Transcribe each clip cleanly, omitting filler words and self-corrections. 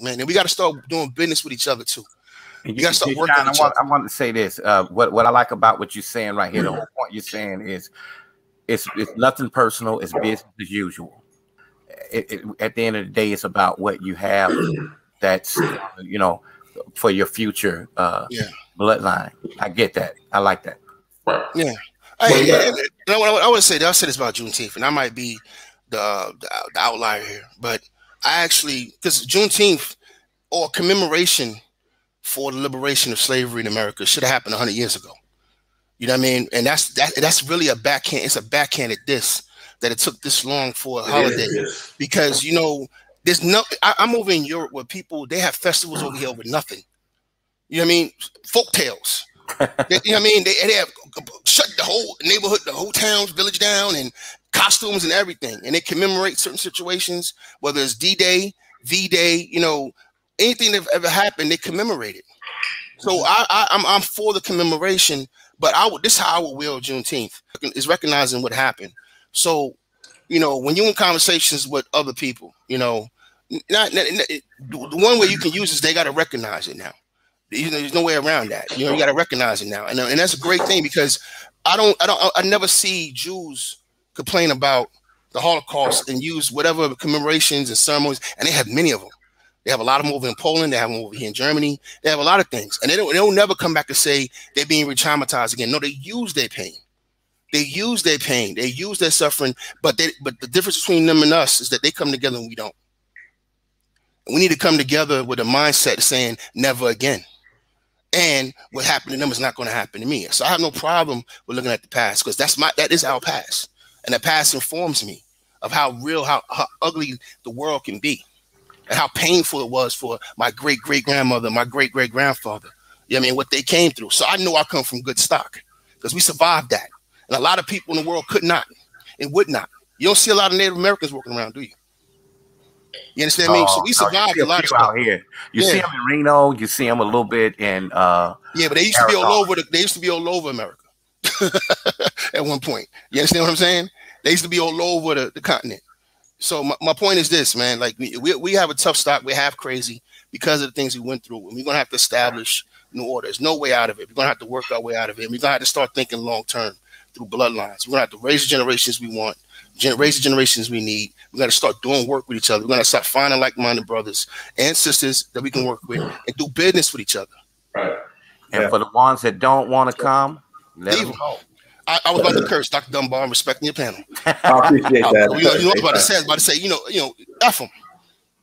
man, and we got to start doing business with each other too. You got to start working John, with each other. I want to say this. What I like about what you're saying right here, the whole point you're saying is it's nothing personal. It's business as usual. At the end of the day, it's about what you have. That's for your future bloodline. I get that. I like that. Yeah. I want to say that I said this about Juneteenth, and I might be the outlier here, but I actually, because Juneteenth or commemoration for the liberation of slavery in America should have happened 100 years ago. You know what I mean? And that's really a backhand. It's a backhanded diss that it took this long for a holiday, because there's I'm over in Europe where people, they have festivals over here over nothing. You know what I mean? Folk tales. You know what I mean? They have shut the whole neighborhood, the whole town's village down, and costumes and everything. And they commemorate certain situations, whether it's D-Day, V-Day, anything that ever happened, they commemorate it. So I'm for the commemoration, but this is how I would will Juneteenth, is recognizing what happened. So, when you're in conversations with other people, the one way you can use is they got to recognize it now. There's no way around that. You got to recognize it now, and that's a great thing, because I never see Jews complain about the Holocaust and use whatever commemorations and ceremonies, and they have many of them. They have a lot of them over in Poland. They have them over here in Germany. They have a lot of things, and they'll never come back and say they're being re-traumatized again. No, they use their pain. They use their pain. They use their suffering. But the difference between them and us is that they come together and we don't. We need to come together with a mindset saying never again. And what happened to them is not going to happen to me. So I have no problem with looking at the past, because that is our past, and the past informs me of how real, how ugly the world can be, and how painful it was for my great-great-grandmother, my great-great-grandfather. You know what I mean? What they came through. So I know I come from good stock, because we survived that. And a lot of people in the world could not and would not. You don't see a lot of Native Americans walking around, do you? You understand me? So we survived a lot of stuff out here. You see them in Reno. You see them a little bit in but they used to be all over. They used to be all over America at one point. You understand what I'm saying? They used to be all over the continent. So my point is this, man. Like we have a tough stock. We're half crazy because of the things we went through, and we're gonna have to establish new order. There's no way out of it. We're gonna have to work our way out of it. We're gonna have to start thinking long term through bloodlines. We're gonna have to raise the generations we want. Raise the generations we need. We got to start doing work with each other. We're going to start finding like-minded brothers and sisters that we can work with and do business with each other. Right. And for the ones that don't want to come, let them go. I was about to curse, Dr. Dunbar. I'm respecting your panel. I appreciate that. You know what I'm about to say, F them.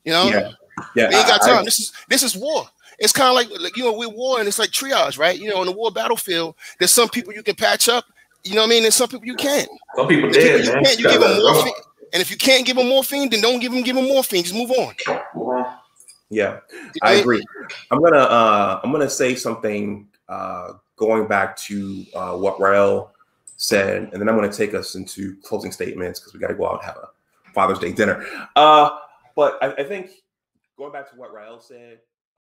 Yeah. We ain't got time. This is war. It's kind of like we're war, and it's like triage, right? On the war battlefield, there's some people you can patch up. You know what I mean? There's some people you can't. Some people dead, man. You give them morphine, and if you can't give them morphine, then don't give them morphine. Just move on. Yeah, I agree. I'm gonna say something going back to what Rael said, and then I'm gonna take us into closing statements because we got to go out and have a Father's Day dinner. But I think going back to what Rael said,